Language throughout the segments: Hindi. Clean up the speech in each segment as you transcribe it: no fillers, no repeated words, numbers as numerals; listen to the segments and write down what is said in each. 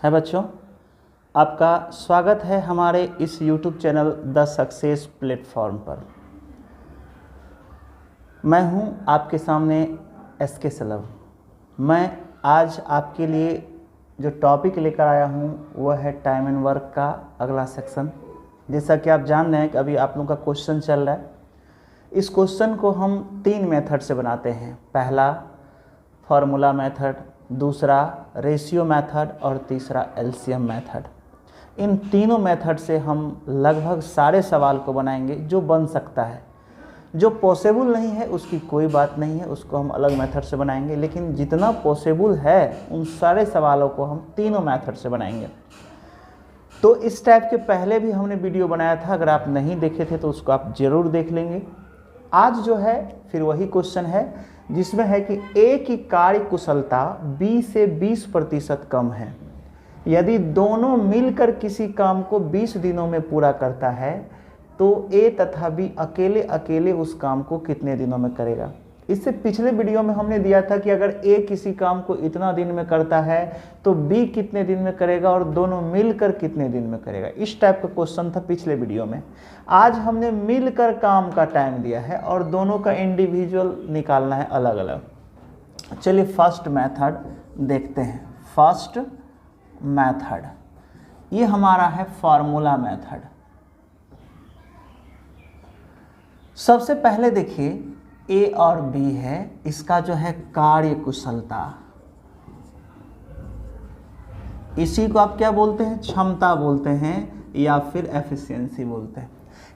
है बच्चों, आपका स्वागत है हमारे इस YouTube channel the success platform पर। मैं हूं आपके सामने SK सलभ। मैं आज आपके लिए जो टॉपिक लेकर आया हूं वह है टाइम एंड वर्क का अगला सेक्शन। जैसा कि आप जान रहे हैं कि अभी आप लोगों का क्वेश्चन चल रहा है। इस क्वेश्चन को हम 3 मेथड से बनाते हैं। पहला फार्मूला मेथड, दूसरा रेशियो मेथड और तीसरा एलसीएम मेथड। इन तीनों मेथड से हम लगभग सारे सवाल को बनाएंगे जो बन सकता है। जो पॉसिबल नहीं है उसकी कोई बात नहीं है, उसको हम अलग मेथड से बनाएंगे, लेकिन जितना पॉसिबल है उन सारे सवालों को हम तीनों मेथड से बनाएंगे। तो इस टाइप के पहले भी हमने वीडियो बनाया था, अगर आप नहीं देखे थे तो उसको आप ज़रूर देख लेंगे। आज जो है फिर वही क्वेश्चन है जिसमें है कि ए की कार्य कुशलता बी से 20% कम है। यदि दोनों मिलकर किसी काम को 20 दिनों में पूरा करता है तो ए तथा बी अकेले अकेले उस काम को कितने दिनों में करेगा। इससे पिछले वीडियो में हमने दिया था कि अगर ए किसी काम को इतना दिन में करता है तो बी कितने दिन में करेगा और दोनों मिलकर कितने दिन में करेगा। इस टाइप का क्वेश्चन था पिछले वीडियो में। आज हमने मिलकर काम का टाइम दिया है और दोनों का इंडिविजुअल निकालना है अलग अलग। चलिए फर्स्ट मेथड देखते हैं। फर्स्ट मेथड ये हमारा है फार्मूला मेथड। सबसे पहले देखिए ए और बी है, इसका जो है कार्य कुशलता, इसी को आप क्या बोलते हैं, क्षमता बोलते हैं या फिर एफिशिएंसी बोलते हैं।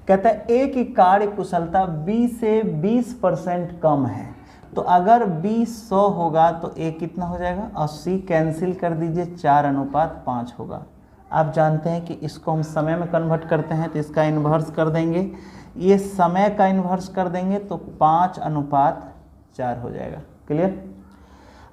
कहता है ए की कार्य कुशलता बी से 20% कम है। तो अगर बी 100 होगा तो ए कितना हो जाएगा, 80। कैंसिल कर दीजिए, 4:5 होगा। आप जानते हैं कि इसको हम समय में कन्वर्ट करते हैं तो इसका इन्वर्स कर देंगे, ये समय का इन्वर्स कर देंगे तो 5:4 हो जाएगा। क्लियर।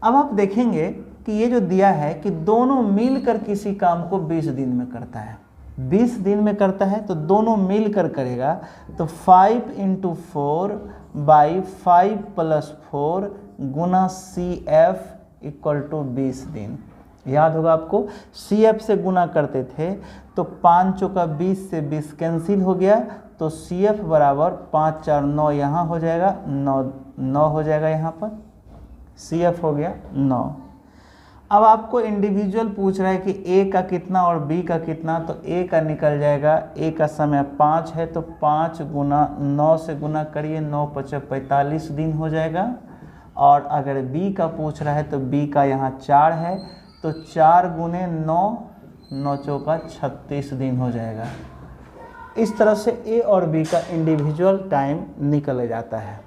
अब आप देखेंगे कि ये जो दिया है कि दोनों मिलकर किसी काम को 20 दिन में करता है, 20 दिन में करता है तो दोनों मिलकर करेगा। तो 5 × 4 / 5 + 4 गुना CF = 20 दिन। याद होगा आपको, CF से गुना करते थे तो 5 × 20 से 20 कैंसिल हो गया तो CF बराबर 5 × 4 = 9, यहाँ हो जाएगा 9 हो जाएगा, यहाँ पर CF हो गया 9। अब आपको इंडिविजुअल पूछ रहा है कि A का कितना और B का कितना, तो A का निकल जाएगा। A का समय 5 है तो 5 × 9 से गुना करिए, 9 × 5 = 45 दिन हो जाएगा। और अगर B का पूछ रहा है तो B का यहाँ 4 है तो 4 × 9, 9 × 4 = 36 दिन हो जाएगा। इस तरह से A और B का इंडिविजुअल टाइम निकल जाता है।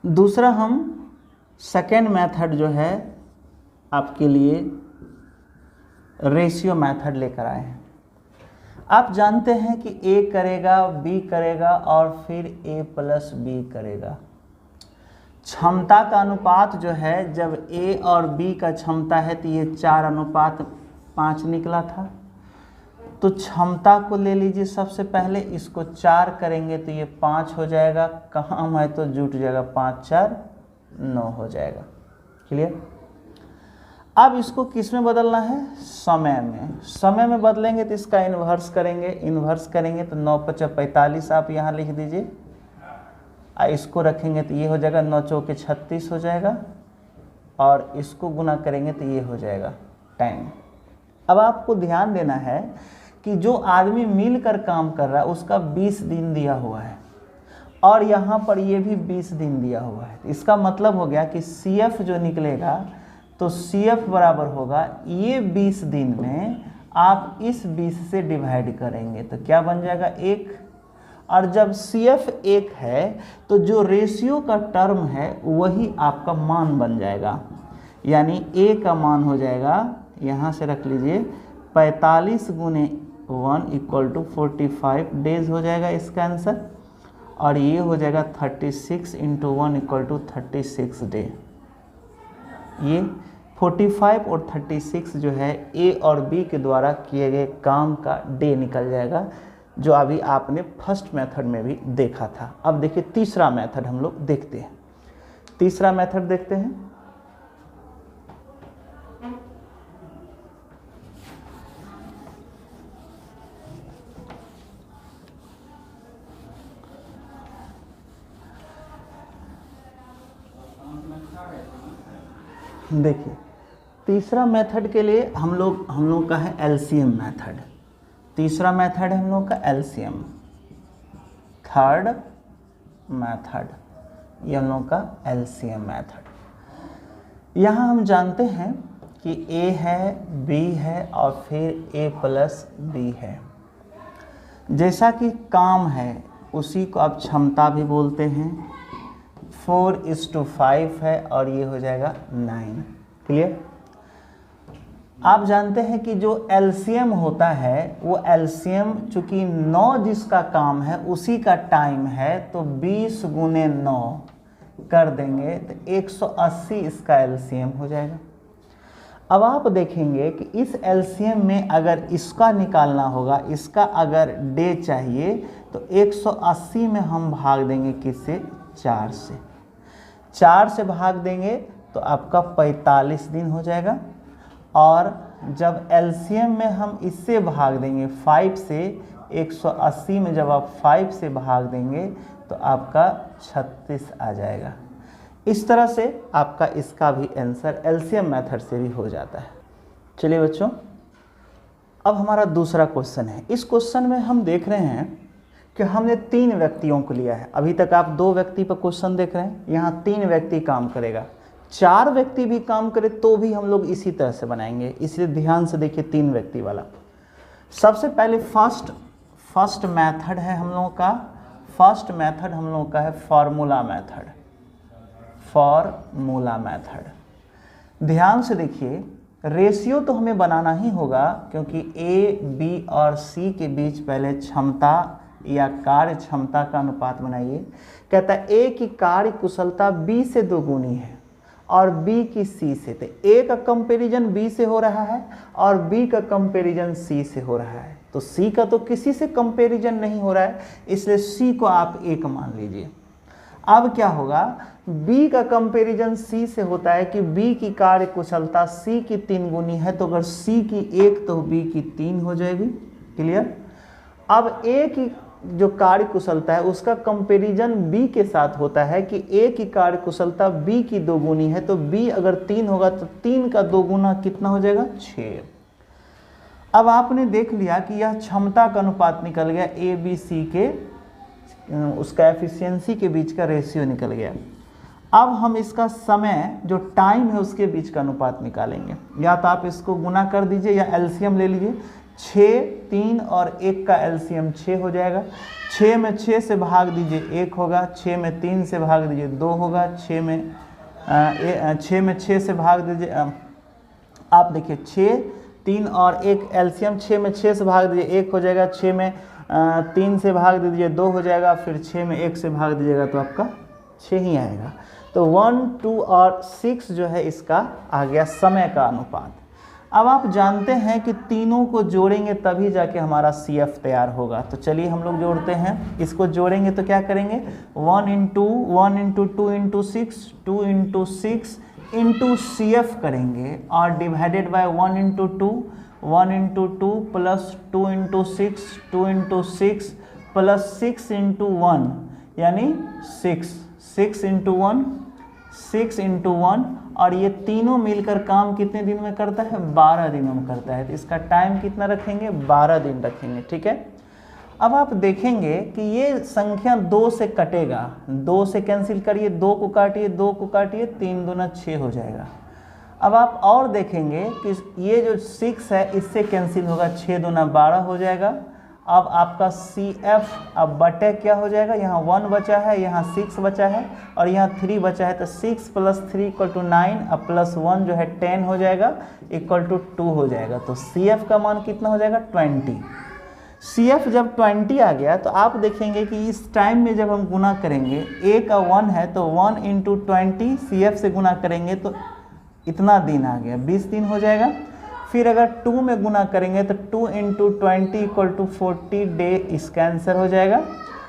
दूसरा हम सेकेंड मेथड जो है आपके लिए रेशियो मेथड लेकर आए हैं। आप जानते हैं कि A करेगा, B करेगा और फिर A + B करेगा। क्षमता का अनुपात जो है, जब A और B का क्षमता है तो ये 4:5 निकला था। तो क्षमता को ले लीजिए, सबसे पहले इसको 4 करेंगे तो ये 5 हो जाएगा, कहाँ है तो जुट जाएगा, 5 × 4 = 9 हो जाएगा। क्लियर। अब इसको किस में बदलना है, समय में। समय में बदलेंगे तो इसका इन्वर्स करेंगे, इन्वर्स करेंगे तो 9 × 5 = 45 आप यहाँ लिख दीजिए। इसको रखेंगे तो ये हो जाएगा, 9 × 4 = 36 हो जाएगा और इसको गुना करेंगे तो ये हो जाएगा टाइम। अब आपको ध्यान देना है कि जो आदमी मिलकर काम कर रहा है उसका 20 दिन दिया हुआ है और यहाँ पर ये भी 20 दिन दिया हुआ है। इसका मतलब हो गया कि CF जो निकलेगा तो CF बराबर होगा, ये 20 दिन में आप इस 20 से डिवाइड करेंगे तो क्या बन जाएगा, 1। और जब CF 1 है तो जो रेशियो का टर्म है वही आपका मान बन जाएगा। यानी A का मान हो जाएगा, यहाँ से रख लीजिए, 45 × 1 = 45 डेज हो जाएगा इसका आंसर। और ये हो जाएगा 36 × 1 = 36 डे। ये 45 और 36 जो है A और B के द्वारा किए गए काम का डे निकल जाएगा, जो अभी आपने फर्स्ट मेथड में भी देखा था। अब देखिए तीसरा मेथड हम लोग देखते हैं। तीसरा मेथड देखते हैं। देखिए तीसरा मेथड के लिए हम लोग का है एलसीएम मेथड। तीसरा मेथड है हम लोग का एलसीएम। थर्ड मेथड ये हम लोग का एलसीएम मेथड। यहाँ हम जानते हैं कि ए है, बी है और फिर ए प्लस बी है। जैसा कि काम है उसी को आप क्षमता भी बोलते हैं। 4:5 है और ये हो जाएगा 9। क्लियर। आप जानते हैं कि जो एलसीएम होता है वो एलसीएम चूंकि 9 जिसका काम है उसी का टाइम है, तो 20 गुने 9 कर देंगे तो 180 इसका एलसीएम हो जाएगा। अब आप देखेंगे कि इस एलसीएम में अगर इसका निकालना होगा, इसका अगर डे चाहिए तो 180 में हम भाग देंगे किससे? 4 से। 4 से भाग देंगे तो आपका 45 दिन हो जाएगा। और जब एलसीएम में हम इससे भाग देंगे 5 से, 180 में जब आप 5 से भाग देंगे तो आपका 36 आ जाएगा। इस तरह से आपका इसका भी आंसर एलसीएम मेथड से भी हो जाता है। चलिए बच्चों, अब हमारा दूसरा क्वेश्चन है। इस क्वेश्चन में हम देख रहे हैं कि हमने 3 व्यक्तियों को लिया है। अभी तक आप 2 व्यक्ति पर क्वेश्चन देख रहे हैं, यहाँ 3 व्यक्ति काम करेगा। 4 व्यक्ति भी काम करे तो भी हम लोग इसी तरह से बनाएंगे, इसलिए ध्यान से देखिए 3 व्यक्ति वाला। सबसे पहले फर्स्ट मेथड है हम लोगों का, फर्स्ट मेथड हम लोगों का है फार्मूला मेथड। फार्मूला मेथड ध्यान से देखिए, रेशियो तो हमें बनाना ही होगा क्योंकि ए, बी और सी के बीच पहले क्षमता या कार्य क्षमता का अनुपात बनाइए। कहता है ए की कार्य कुशलता बी से 2 गुनी है और बी की सी से। तो ए का कंपैरिजन बी से हो रहा है और बी का कंपैरिजन सी से हो रहा है, तो सी का तो किसी से कंपैरिजन नहीं हो रहा है, इसलिए सी को आप 1 मान लीजिए। अब क्या होगा, B का कंपैरिजन C से होता है कि B की कार्य कुशलता C की 3 गुनी है, तो अगर C की 1 तो B की 3 हो जाएगी। क्लियर। अब A की जो कार्य कुशलता है उसका कंपैरिजन B के साथ होता है कि A की कार्य कुशलता B की 2 गुनी है, तो B अगर 3 होगा तो 3 का 2 गुना कितना हो जाएगा? 6। अब आपने देख लिया कि यह क्षमता का अनुपात निकल गया, A B C के उसका एफिशिएंसी के बीच का रेशियो निकल गया। अब हम इसका समय जो टाइम है उसके बीच का अनुपात निकालेंगे। या तो आप इसको गुना कर दीजिए या एलसीएम ले लीजिए। 6, 3 और 1 का एलसीएम 6 हो जाएगा। 6 में 6 से भाग दीजिए 1 होगा, 6 में 3 से भाग दीजिए 2 होगा, 6 में 6 से भाग दीजिए, आप देखिए 6, 3 और 1 एलसीएम 6 में 6 से भाग दीजिए 1 हो जाएगा, 6 में 3 से भाग दीजिए 2 हो जाएगा, फिर 6 में 1 से भाग दीजिएगा तो आपका 6 ही आएगा। तो 1, 2 और 6 जो है इसका आ गया समय का अनुपात। अब आप जानते हैं कि तीनों को जोड़ेंगे तभी जाके हमारा CF तैयार होगा। तो चलिए हम लोग जोड़ते हैं। इसको जोड़ेंगे तो क्या करेंगे, 1 into 2 into 6, 2 into 6 into CF करेंगे और divided by 1 into 2, 1 into 2 plus 2 into 6, 2 into 6 plus 6 into 1 यानी 6 इंटू 1, 6 इंटू 1, और ये तीनों मिलकर काम कितने दिन में करता है? 12 दिनों में करता है। तो इसका टाइम कितना रखेंगे? 12 दिन रखेंगे। ठीक है। अब आप देखेंगे कि ये संख्या 2 से कटेगा, 2 से कैंसिल करिए, 2 को काटिए, 2 को काटिए, 3 दूना 6 हो जाएगा। अब आप और देखेंगे कि ये जो 6 है इससे कैंसिल होगा, 6 दूना 12 हो जाएगा। अब आपका CF अब बटे क्या हो जाएगा, यहाँ 1 बचा है, यहाँ 6 बचा है और यहाँ 3 बचा है, तो 6 + 3 = 9, अब प्लस 1 जो है 10 हो जाएगा, इक्वल टू 2 हो जाएगा। तो CF का मान कितना हो जाएगा? 20। CF जब 20 आ गया तो आप देखेंगे कि इस टाइम में जब हम गुना करेंगे, A का 1 है तो 1 इंटू 20 CF से गुना करेंगे तो इतना दिन आ गया, 20 दिन हो जाएगा। फिर अगर 2 में गुना करेंगे तो 2 इंटू 20 = 40 डे, इसका आंसर हो जाएगा।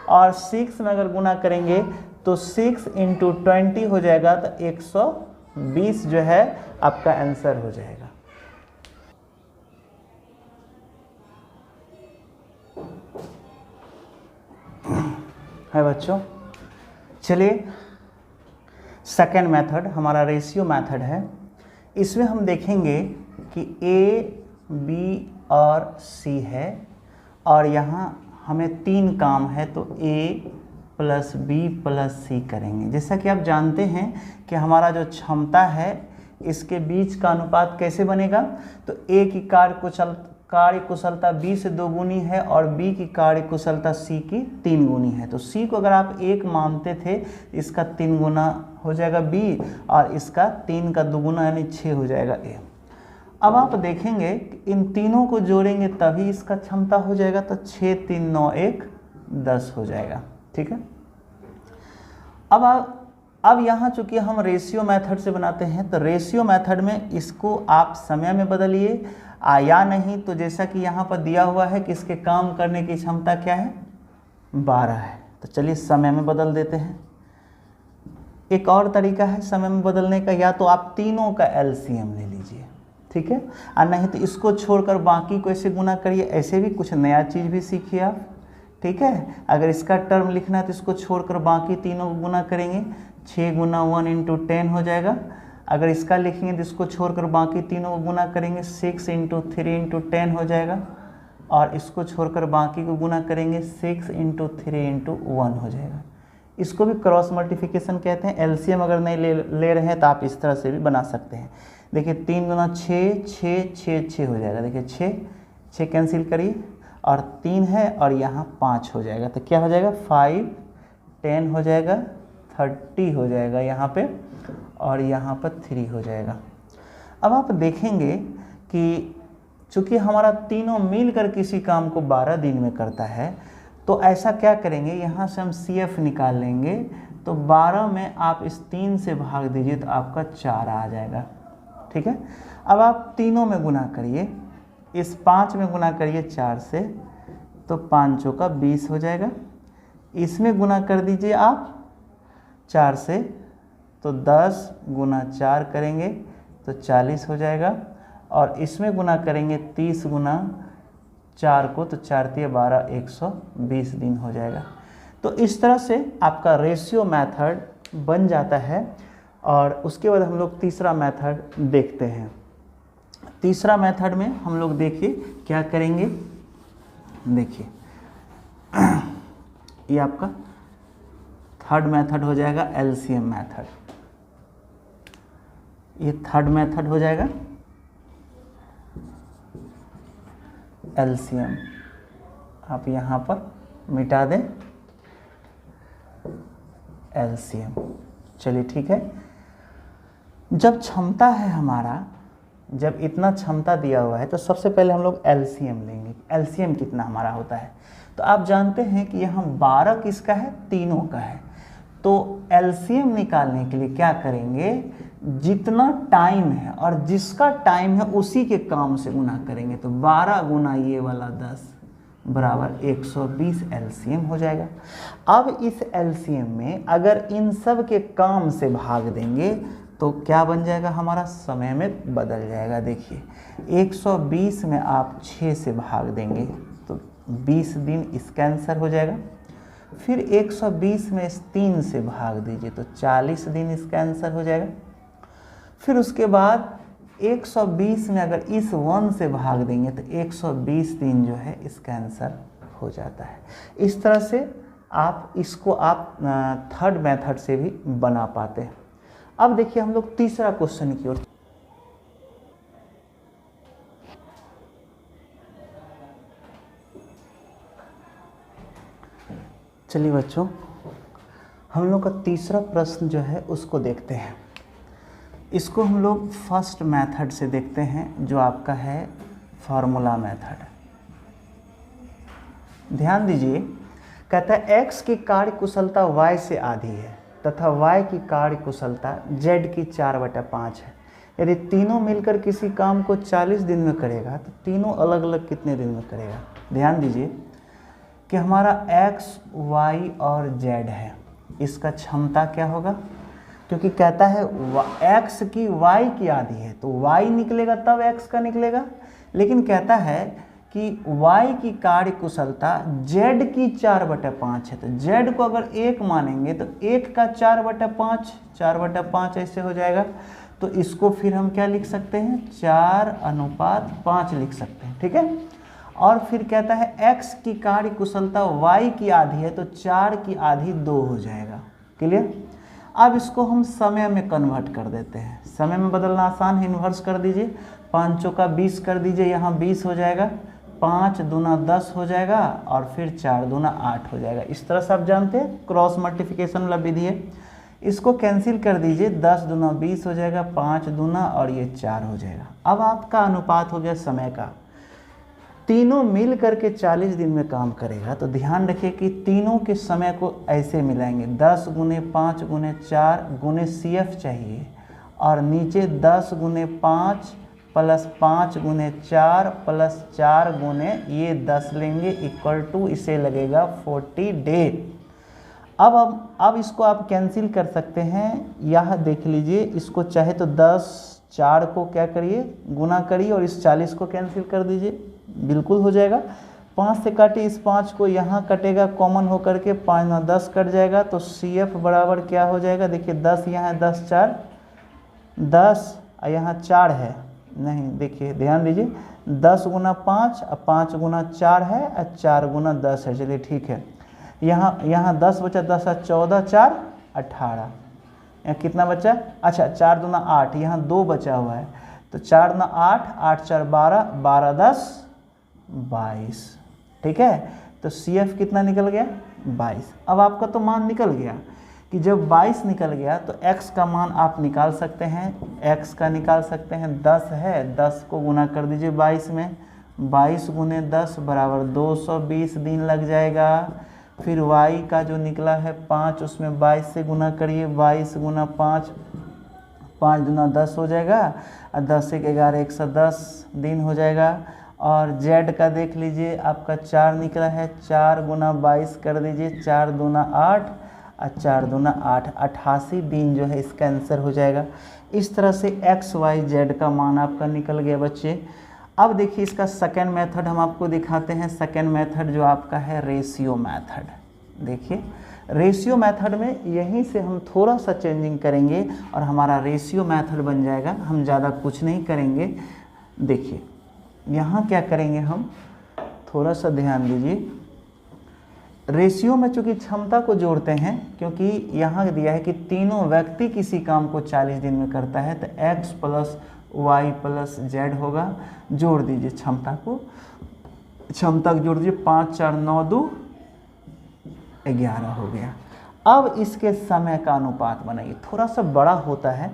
और 6 में अगर गुना करेंगे तो 6 इंटू 20 हो जाएगा, तो 120 जो है आपका आंसर हो जाएगा। है बच्चों। चलिए सेकेंड मेथड हमारा रेशियो मेथड है। इसमें हम देखेंगे कि ए, बी और सी है और यहाँ हमें 3 काम है, तो ए प्लस बी प्लस सी करेंगे। जैसा कि आप जानते हैं कि हमारा जो क्षमता है इसके बीच का अनुपात कैसे बनेगा, तो ए की कार्य कुशलता बी से 2 गुनी है और बी की कार्य कुशलता सी की 3 गुनी है। तो सी को अगर आप 1 मानते थे, इसका 3 गुना हो जाएगा बी और इसका 3 का 2 गुना यानी 6 हो जाएगा ए। अब आप देखेंगे इन तीनों को जोड़ेंगे तभी इसका क्षमता हो जाएगा, तो 6 3 9 1 10 हो जाएगा। ठीक है। अब यहाँ चूंकि हम रेशियो मेथड से बनाते हैं, तो रेशियो मेथड में इसको आप समय में बदलिए या नहीं, तो जैसा कि यहाँ पर दिया हुआ है कि इसके काम करने की क्षमता क्या है 12 है, तो चलिए समय में बदल देते हैं। एक और तरीका है समय में बदलने का, या तो आप तीनों का एलसीएम ले लीजिए, ठीक है, और नहीं तो इसको छोड़कर बाकी को ऐसे गुना करिए, ऐसे भी कुछ नया चीज़ भी सीखिए आप। ठीक है, अगर इसका टर्म लिखना है तो इसको छोड़कर बाकी तीनों को गुना करेंगे, 6 गुना 1 इंटू 10 हो जाएगा। अगर इसका लिखेंगे तो इसको छोड़कर बाकी तीनों को गुना करेंगे, 6 इंटू 3 इंटू 10 हो जाएगा, और इसको छोड़कर बाकी को गुना करेंगे 6 इंटू 3 इंटू 1 हो जाएगा। इसको भी क्रॉस मल्टीप्लिकेशन कहते हैं। एलसीएम अगर नहीं ले रहे हैं तो आप इस तरह से भी बना सकते हैं। देखिए 3 गुना 6 6 6 6 हो जाएगा। देखिए 6 कैंसिल करिए और 3 है और यहाँ 5 हो जाएगा, तो क्या हो जाएगा 5 10 हो जाएगा, 30 हो जाएगा यहाँ पे, और यहाँ पर 3 हो जाएगा। अब आप देखेंगे कि चूँकि हमारा तीनों मिलकर किसी काम को 12 दिन में करता है, तो ऐसा क्या करेंगे, यहाँ से हम CF निकाल लेंगे, तो 12 में आप इस 3 से भाग दीजिए तो आपका 4 आ जाएगा। ठीक है, अब आप तीनों में गुना करिए, इस 5 में गुना करिए 4 से, तो 5 चौका 20 हो जाएगा। इसमें गुना कर दीजिए आप 4 से, तो 10 गुना 4 करेंगे तो 40 हो जाएगा, और इसमें गुना करेंगे 30 गुना 4 को, तो 4 × 12 120 दिन हो जाएगा। तो इस तरह से आपका रेशियो मेथड बन जाता है। और उसके बाद हम लोग तीसरा मेथड देखते हैं। तीसरा मेथड में हम लोग देखिए क्या करेंगे, देखिए ये आपका थर्ड मेथड हो जाएगा एलसीएम मेथड। ये थर्ड मेथड हो जाएगा एलसीएम। आप यहाँ पर मिटा दें एलसीएम। चलिए ठीक है, जब क्षमता है हमारा, जब इतना क्षमता दिया हुआ है, तो सबसे पहले हम लोग एलसीएम लेंगे। एलसीएम कितना हमारा होता है, तो आप जानते हैं कि यहाँ 12 किसका है, तीनों का है। तो एलसीएम निकालने के लिए क्या करेंगे, जितना टाइम है और जिसका टाइम है उसी के काम से गुना करेंगे। तो 12 गुना ये वाला 10 बराबर 120 एलसीएम हो जाएगा। अब इस एलसीएम में अगर इन सब के काम से भाग देंगे तो क्या बन जाएगा, हमारा समय में बदल जाएगा। देखिए 120 में आप 6 से भाग देंगे तो 20 दिन इसका आंसर हो जाएगा। फिर 120 में 3 से भाग दीजिए तो 40 दिन इसका आंसर हो जाएगा। फिर उसके बाद 120 में अगर इस 1 से भाग देंगे तो 120 दिन जो है इसका आंसर हो जाता है। इस तरह से आप इसको आप थर्ड मेथड से भी बना पाते हैं। अब देखिए हम लोग तीसरा क्वेश्चन की ओर। चलिए बच्चों, हम लोग का तीसरा प्रश्न जो है उसको देखते हैं। इसको हम लोग फर्स्ट मेथड से देखते हैं, जो आपका है फार्मूला मेथड। ध्यान दीजिए, कहता है x की कार्य कुशलता y से आधी है तथा y की कार्य कुशलता z की 4/5 है। यदि तीनों मिलकर किसी काम को 40 दिन में करेगा तो तीनों अलग अलग कितने दिन में करेगा। ध्यान दीजिए कि हमारा x, y और z है, इसका क्षमता क्या होगा, क्योंकि कहता है x की y की आधी है तो y निकलेगा तब x का निकलेगा। लेकिन कहता है कि y की कार्य कुशलता z की 4/5 है, तो z को अगर 1 मानेंगे तो 1 का 4/5, 4/5 ऐसे हो जाएगा। तो इसको फिर हम क्या लिख सकते हैं, 4:5 लिख सकते हैं, ठीक है। और फिर कहता है x की कार्य कुशलता y की आधी है, तो 4 की आधी 2 हो जाएगा। क्लियर। अब इसको हम समय में कन्वर्ट कर देते हैं। समय में बदलना आसान है, इन्वर्स कर दीजिए। 5 चौका 20 कर दीजिए, यहाँ 20 हो जाएगा, 5 दूना 10 हो जाएगा, और फिर 4 दूना 8 हो जाएगा। इस तरह से आप जानते हैं क्रॉस मल्टीप्लिकेशन वाला विधि है। इसको कैंसिल कर दीजिए, 10 दूना 20 हो जाएगा, 5 दूना और ये 4 हो जाएगा। अब आपका अनुपात हो गया समय का। तीनों मिल करके 40 दिन में काम करेगा, तो ध्यान रखिए कि तीनों के समय को ऐसे मिलाएंगे, 10 गुने 5 गुने 4 गुने CF चाहिए, और नीचे 10 गुने 5 प्लस 5 गुने 4 प्लस 4 गुने ये 10 लेंगे, इक्वल टू इसे लगेगा 40 डे। अब इसको आप कैंसिल कर सकते हैं। यह देख लीजिए, इसको चाहे तो 10 4 को क्या करिए, गुना करिए, और इस 40 को कैंसिल कर दीजिए, बिल्कुल हो जाएगा। 5 से काटिए, इस 5 को यहाँ कटेगा कॉमन होकर के, 5 ना 10 कट जाएगा, तो CF बराबर क्या हो जाएगा, देखिए 10 यहाँ है, 10 4 10, और यहाँ 4 है, नहीं देखिए ध्यान दीजिए, 10 गुना 5 और 5 गुना 4 है, और 4 गुना 10 है। चलिए ठीक है, यहाँ 10 बचा, 10 और 14 4 18, यहाँ कितना बचा, अच्छा 4 दूना 8, यहाँ 2 बचा हुआ है, तो 4 दूना 8, 8 4 12, 12 10 22, ठीक है। तो CF कितना निकल गया, 22। अब आपका तो मान निकल गया कि जब 22 निकल गया तो x का मान आप निकाल सकते हैं। x का निकाल सकते हैं, 10 है, 10 को गुना कर दीजिए 22 में, 22 गुने 10 बराबर 220 दिन लग जाएगा। फिर y का जो निकला है 5, उसमें 22 से गुना करिए, 22 गुना 5, 5 दूना 10 हो जाएगा, और 10 से 11 110 दिन हो जाएगा। और z का देख लीजिए, आपका 4 निकला है, 4 गुना 22 कर दीजिए, 4 दूना 8 और 4 दूना 8, 88 दिन जो है इसका आंसर हो जाएगा। इस तरह से x y z का मान आपका निकल गया बच्चे। अब देखिए इसका सेकेंड मेथड हम आपको दिखाते हैं। सेकेंड मेथड जो आपका है रेशियो मेथड। देखिए रेशियो मेथड में यहीं से हम थोड़ा सा चेंजिंग करेंगे और हमारा रेशियो मेथड बन जाएगा। हम ज़्यादा कुछ नहीं करेंगे। देखिए यहाँ क्या करेंगे, हम थोड़ा सा ध्यान दीजिए। रेशियो में चूँकि क्षमता को जोड़ते हैं, क्योंकि यहाँ दिया है कि तीनों व्यक्ति किसी काम को 40 दिन में करता है, तो x plus Y plus Z होगा। जोड़ दीजिए क्षमता को, क्षमता को जोड़ दीजिए, 5 4 9 2 11 हो गया। अब इसके समय का अनुपात बनाइए, थोड़ा सा बड़ा होता है।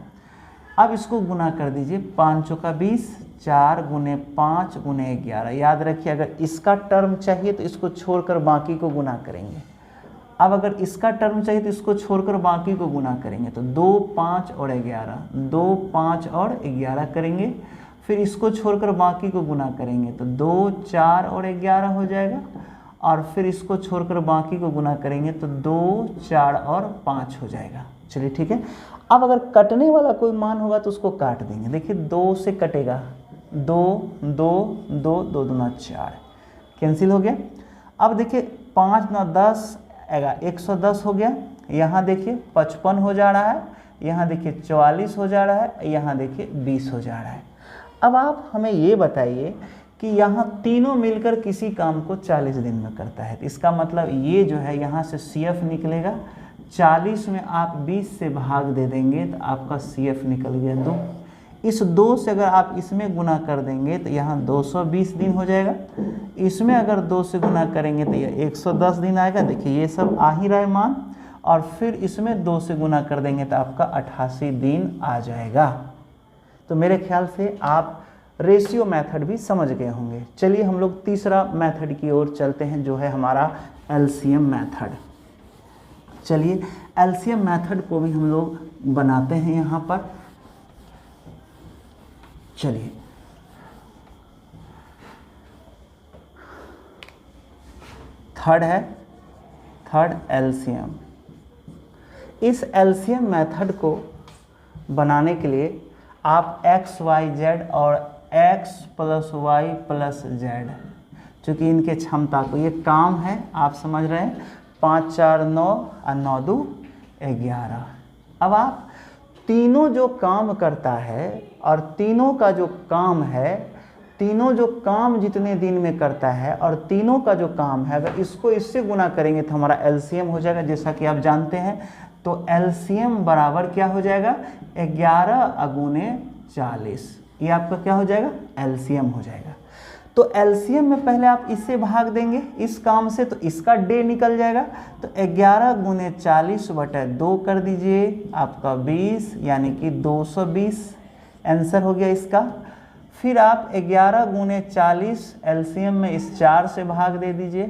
अब इसको गुना कर दीजिए, 5 चौका 20, 4 गुने 5 गुने 11। याद रखिए अगर इसका टर्म चाहिए तो इसको छोड़कर बाकी को गुना करेंगे। अब अगर इसका टर्म चाहिए तो इसको छोड़कर बाकी को गुना करेंगे, तो 2 5 और 11, 2 5 और 11 करेंगे। फिर इसको छोड़कर बाकी को गुना करेंगे तो 2 4 और 11 हो जाएगा। और फिर इसको छोड़कर बाकी को गुना करेंगे तो 2 4 और 5 हो जाएगा। चलिए ठीक है। अब अगर कटने वाला कोई मान होगा तो उसको काट देंगे। देखिए 2 से कटेगा, 2 2 2 2 दूना 4, कैंसिल हो गया। अब देखिए 5 ना 10 110 हो गया। यहाँ देखिए 55 हो जा रहा है, यहाँ देखिए 44 हो जा रहा है, यहाँ देखिए 20 हो जा रहा है। अब आप हमें ये बताइए कि यहाँ तीनों मिलकर किसी काम को 40 दिन में करता है, तो इसका मतलब ये जो है यहाँ से CF निकलेगा। 40 में आप 20 से भाग दे देंगे तो आपका CF निकल गया 2। इस 2 से अगर आप इसमें गुना कर देंगे तो यहाँ 220 दिन हो जाएगा। इसमें अगर 2 से गुना करेंगे तो ये 110 दिन आएगा। देखिए ये सब आ ही रहा है मान। और फिर इसमें 2 से गुना कर देंगे तो आपका 88 दिन आ जाएगा। तो मेरे ख्याल से आप रेशियो मेथड भी समझ गए होंगे। चलिए हम लोग तीसरा मेथड की ओर चलते हैं, जो है हमारा LCM मेथड। चलिए LCM मेथड को भी हम लोग बनाते हैं यहाँ पर। चलिए थर्ड है, थर्ड LCM। इस LCM मेथड को बनाने के लिए आप x y z और x plus Y plus Z चूँकि इनके क्षमता को, ये काम है, आप समझ रहे हैं, 5 4 9 और 9 2 11। अब आप तीनों जो काम करता है और तीनों का जो काम है, तीनों जो काम जितने दिन में करता है और तीनों का जो काम है, अगर इसको इससे गुना करेंगे तो हमारा एलसीएम हो जाएगा। जैसा कि आप जानते हैं, तो एलसीएम बराबर क्या हो जाएगा, 11 अगुने 40। ये आपका क्या हो जाएगा, एलसीएम हो जाएगा। तो एलसीएम में पहले आप इससे भाग देंगे इस काम से, तो इसका डे निकल जाएगा। तो 11 गुने 40 बटा 2 कर दीजिए, आपका 20, यानी कि 220 आंसर हो गया इसका। फिर आप 11 गुने 40 एलसीएम में इस 4 से भाग दे दीजिए,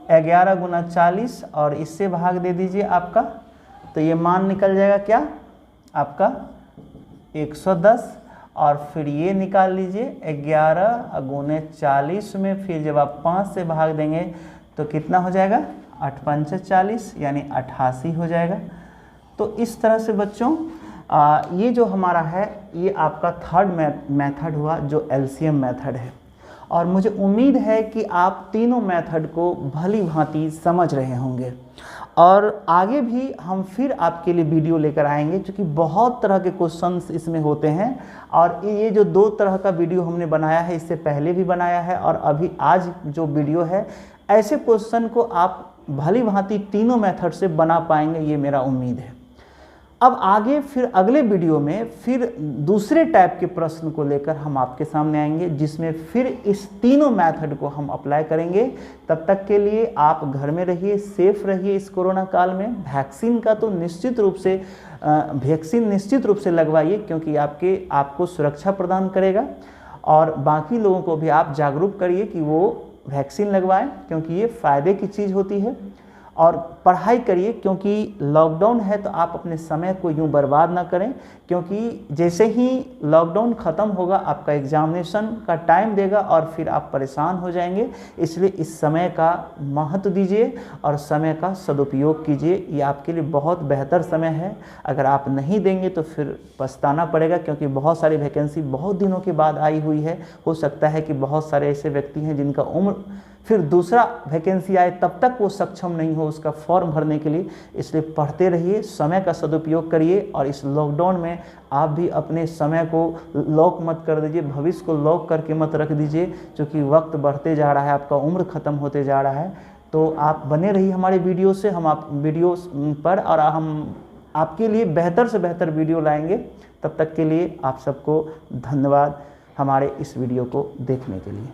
11 गुना 40 और इससे भाग दे दीजिए आपका, तो ये मान निकल जाएगा क्या आपका 110। और फिर ये निकाल लीजिए 11 गुने 40 में, फिर जब आप 5 से भाग देंगे तो कितना हो जाएगा, 8 5 40, यानी 88 हो जाएगा। तो इस तरह से बच्चों ये जो हमारा है, ये आपका थर्ड मेथड हुआ जो एलसीएम मेथड है। और मुझे उम्मीद है कि आप तीनों मेथड को भली भांति समझ रहे होंगे, और आगे भी हम फिर आपके लिए वीडियो लेकर आएंगे, क्योंकि बहुत तरह के क्वेश्चंस इसमें होते हैं। और ये जो 2 तरह का वीडियो हमने बनाया है, इससे पहले भी बनाया है और अभी आज जो वीडियो है, ऐसे क्वेश्चन को आप भली भांति तीनों मेथड से बना पाएंगे, ये मेरा उम्मीद है। अब आगे फिर अगले वीडियो में फिर दूसरे टाइप के प्रश्न को लेकर हम आपके सामने आएंगे, जिसमें फिर इस तीनों मेथड को हम अप्लाई करेंगे। तब तक के लिए आप घर में रहिए, सेफ रहिए इस कोरोना काल में। वैक्सीन का तो निश्चित रूप से लगवाइए, क्योंकि आपको सुरक्षा प्रदान करेगा। और बाकी लोगों को भी आप जागरूक करिए कि वो वैक्सीन लगवाएं, क्योंकि ये फ़ायदे की चीज़ होती है। और पढ़ाई करिए, क्योंकि लॉकडाउन है तो आप अपने समय को यूं बर्बाद ना करें, क्योंकि जैसे ही लॉकडाउन ख़त्म होगा आपका एग्जामिनेशन का टाइम देगा और फिर आप परेशान हो जाएंगे। इसलिए इस समय का महत्व दीजिए और समय का सदुपयोग कीजिए। ये आपके लिए बहुत बेहतर समय है। अगर आप नहीं देंगे तो फिर पछताना पड़ेगा, क्योंकि बहुत सारी वैकेंसी बहुत दिनों के बाद आई हुई है। हो सकता है कि बहुत सारे ऐसे व्यक्ति हैं जिनका उम्र फिर दूसरा वैकेंसी आए तब तक वो सक्षम नहीं हो उसका फॉर्म भरने के लिए। इसलिए पढ़ते रहिए, समय का सदुपयोग करिए, और इस लॉकडाउन में आप भी अपने समय को लॉक मत कर दीजिए, भविष्य को लॉक करके मत रख दीजिए, क्योंकि वक्त बढ़ते जा रहा है, आपका उम्र ख़त्म होते जा रहा है। तो आप बने रहिए हमारे वीडियो से, हम आप वीडियो पर, और हम आपके लिए बेहतर से बेहतर वीडियो लाएंगे। तब तक के लिए आप सबको धन्यवाद हमारे इस वीडियो को देखने के लिए।